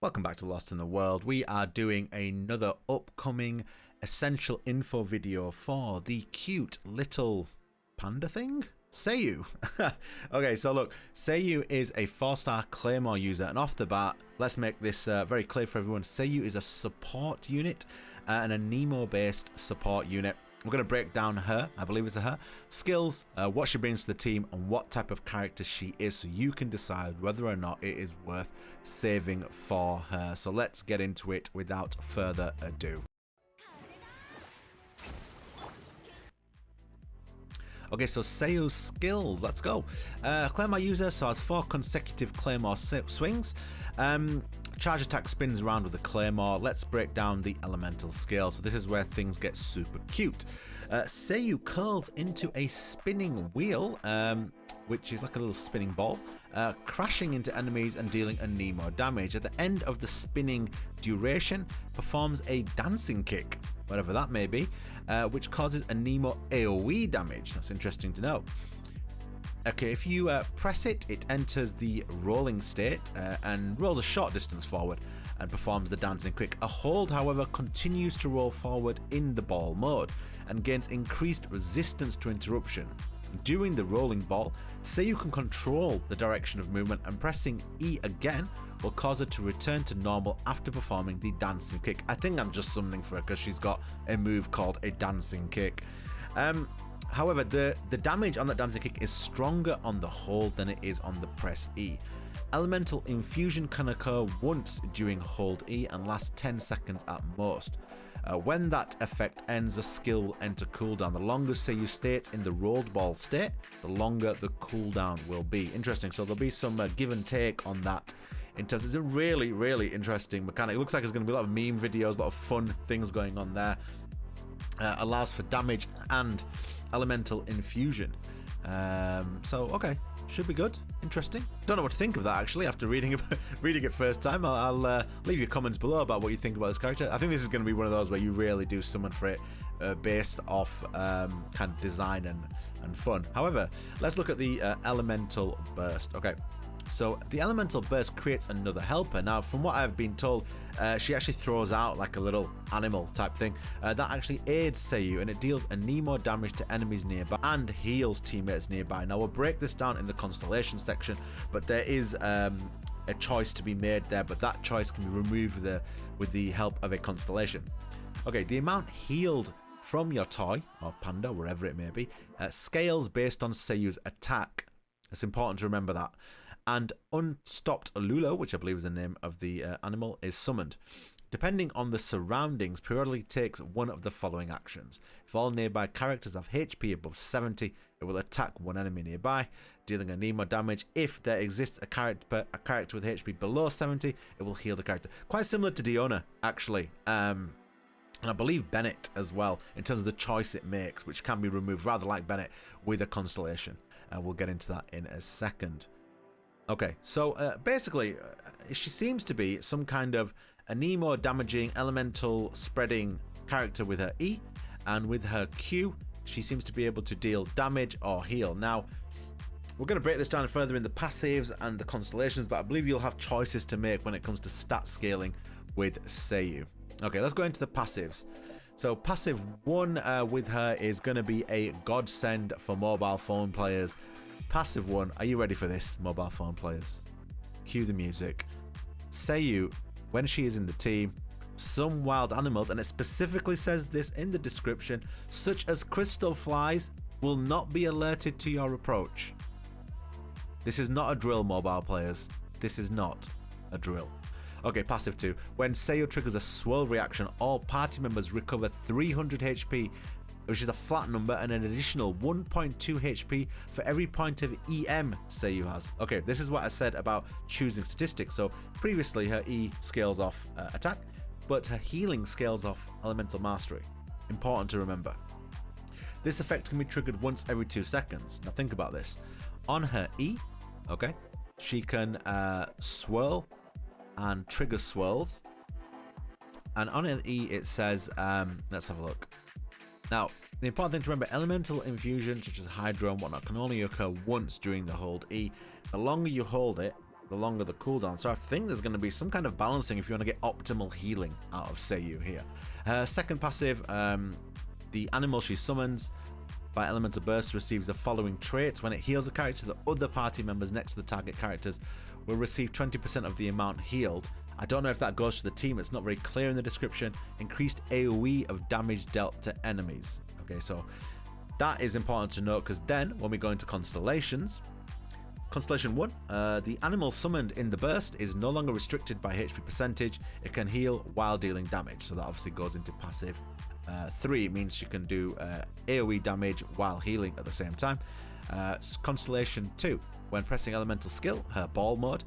Welcome back to Lost in the World. We are doing another upcoming essential info video for the cute little panda thing? Sayu. Okay, so look, Sayu is a 4-star Claymore user, and off the bat, let's make this very clear for everyone. Sayu is a support unit, an Anemo-based support unit. We're going to break down her, I believe it's her, skills, what she brings to the team, and what type of character she is, so you can decide whether or not it is worth saving for her. So let's get into it without further ado. Okay, so Sayu's skills, let's go. Claymore user, so has 4 consecutive Claymore swings. Charge attack spins around with the Claymore. Let's break down the elemental scale. So this is where things get super cute. Sayu curls into a spinning wheel, which is like a little spinning ball, crashing into enemies and dealing Anemo damage. At the end of the spinning duration, performs a dancing kick, whatever that may be, which causes Anemo AoE damage. That's interesting to know. Okay, if you press it, it enters the rolling state and rolls a short distance forward and performs the dancing kick. A hold, however, continues to roll forward in the ball mode and gains increased resistance to interruption. During the rolling ball, Sayu can control the direction of movement, and pressing E again will cause her to return to normal after performing the dancing kick. I think I'm just summoning for her because she's got a move called a dancing kick. However, the damage on that dancing kick is stronger on the hold than it is on the press E. Elemental infusion can occur once during hold E and lasts 10 seconds at most. When that effect ends, the skill will enter cooldown. The longer Sayu stays in the rolled ball state, the longer the cooldown will be. Interesting, so there'll be some give and take on that. In terms, it's a really, really interesting mechanic. It looks like there's going to be a lot of meme videos, a lot of fun things going on there. Allows for damage and elemental infusion. So okay, should be good. Interesting. Don't know what to think of that actually after reading it first time. I'll leave your comments below about what you think about this character. I think this is going to be one of those where you really do summon for it based off kind of design and fun. However, let's look at the elemental burst. Okay. So the elemental burst creates another helper. Now, from what I've been told, she actually throws out like a little animal type thing that actually aids Sayu, and it deals Anemo damage to enemies nearby and heals teammates nearby. Now, we'll break this down in the Constellations section, but there is a choice to be made there, but that choice can be removed with the help of a constellation. Okay, the amount healed from your toy, or panda, wherever it may be, scales based on Sayu's attack. It's important to remember that. And Unstopped Lula, which I believe is the name of the animal, is summoned. Depending on the surroundings, periodically takes one of the following actions. If all nearby characters have HP above 70, it will attack one enemy nearby, dealing Anemo damage. If there exists a character with HP below 70, it will heal the character. Quite similar to Diona, actually. And I believe Bennet as well, in terms of the choice it makes, which can be removed, rather like Bennet, with a constellation. We'll get into that in a second. Okay, so basically, she seems to be some kind of Anemo damaging, elemental spreading character with her E, and with her Q, she seems to be able to deal damage or heal. Now, we're going to break this down further in the passives and the constellations, but I believe you'll have choices to make when it comes to stat scaling with Sayu. Okay, let's go into the passives. So passive 1 with her is going to be a godsend for mobile phone players. Passive 1, are you ready for this, mobile phone players? Cue the music. Sayu, when she is in the team, some wild animals, and it specifically says this in the description, such as crystal flies, will not be alerted to your approach. This is not a drill, mobile players. This is not a drill. Okay, passive 2. When Sayu triggers a swirl reaction, all party members recover 300 HP, which is a flat number, and an additional 1.2 HP for every point of EM Sayu has. Okay, this is what I said about choosing statistics. So previously her E scales off attack, but her healing scales off elemental mastery. Important to remember. This effect can be triggered once every 2 seconds. Now think about this. On her E, okay, she can swirl and trigger swirls. And on her E it says, let's have a look. Now, the important thing to remember, elemental infusion, such as Hydro and whatnot, can only occur once during the hold E. The longer you hold it, the longer the cooldown. So I think there's going to be some kind of balancing if you want to get optimal healing out of Sayu here. Her second passive, the animal she summons by Elemental Burst receives the following traits. When it heals a character, the other party members next to the target characters will receive 20% of the amount healed. I don't know if that goes to the team, it's not very clear in the description. Increased AoE of damage dealt to enemies. Okay, so that is important to note, because then when we go into Constellations, Constellation 1, the animal summoned in the burst is no longer restricted by HP percentage. It can heal while dealing damage, so that obviously goes into passive 3. It means she can do AoE damage while healing at the same time. Constellation 2, when pressing elemental skill, her ball mode,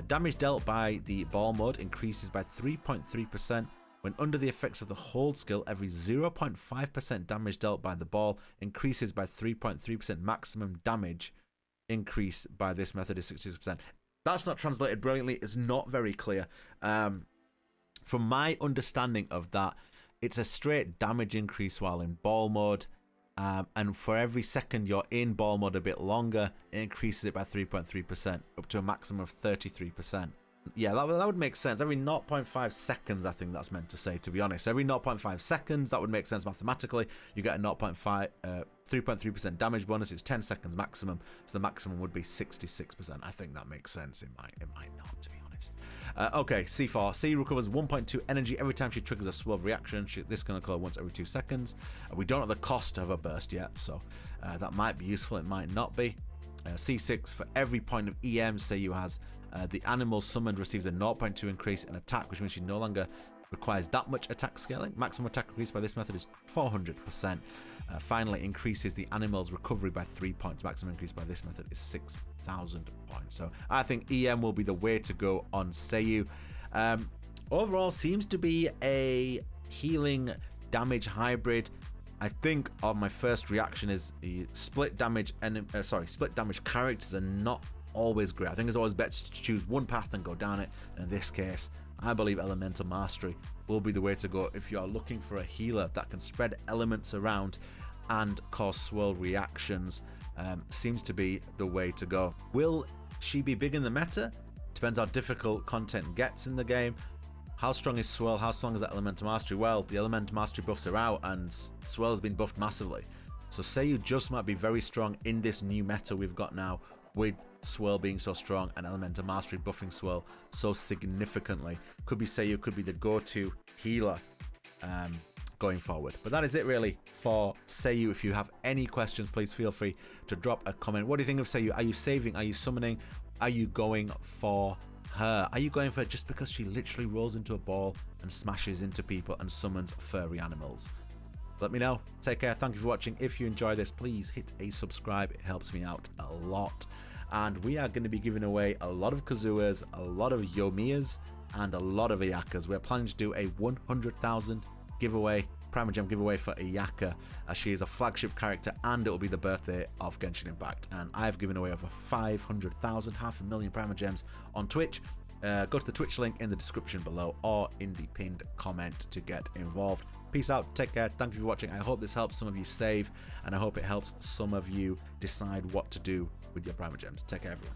damage dealt by the ball mode increases by 3.3%. When under the effects of the hold skill, every 0.5% damage dealt by the ball increases by 3.3%. Maximum damage increase by this method is 66%. That's not translated brilliantly. It's not very clear. From my understanding of that, it's a straight damage increase while in ball mode. And for every second you're in ball mode a bit longer, it increases it by 3.3%, up to a maximum of 33%. Yeah, that would make sense. Every 0.5 seconds, I think that's meant to say, to be honest. Every 0.5 seconds, that would make sense mathematically. You get a 3.3% damage bonus. It's 10 seconds maximum, so the maximum would be 66%. I think that makes sense. It might not, to be honest. Okay, C4. C recovers 1.2 energy every time she triggers a swerve reaction. This can occur once every 2 seconds. We don't know the cost of a burst yet, so that might be useful. It might not be. C6, for every point of EM Sayu has, the animal summoned receives a 0.2 increase in attack, which means she no longer requires that much attack scaling. Maximum attack increase by this method is 400%. Finally, increases the animal's recovery by 3 points. Maximum increase by this method is 6,000 points. So I think EM will be the way to go on Sayu. Overall, seems to be a healing damage hybrid. I think my first reaction is split damage characters are not always great. I think it's always better to choose one path and go down it. In this case, I believe Elemental Mastery will be the way to go if you are looking for a healer that can spread elements around and cause swirl reactions. Seems to be the way to go. Will she be big in the meta? Depends how difficult content gets in the game. How strong is Swirl? How strong is that Elemental Mastery? Well, the Elemental Mastery buffs are out and Swirl has been buffed massively. So Sayu just might be very strong in this new meta we've got now, with Swirl being so strong and Elemental Mastery buffing Swirl so significantly. Could be Sayu, could be the go-to healer going forward. But that is it really for Sayu. If you have any questions, please feel free to drop a comment. What do you think of Sayu? Are you saving? Are you summoning? Are you going for her? Are you going for her just because she literally rolls into a ball and smashes into people and summons furry animals? Let me know. Take care. Thank you for watching. If you enjoy this, please hit a subscribe. It helps me out a lot. And we are going to be giving away a lot of kazuhas, a lot of yoimiyas, and a lot of ayakas. We're planning to do a 100,000 giveaway, Primogem giveaway for Ayaka, as she is a flagship character and it will be the birthday of Genshin Impact. And I've given away over 500,000, 500,000 Primogems on Twitch. Go to the Twitch link in the description below or in the pinned comment to get involved. Peace out, take care, thank you for watching. I hope this helps some of you save, and I hope it helps some of you decide what to do with your Primogems. Take care, everyone.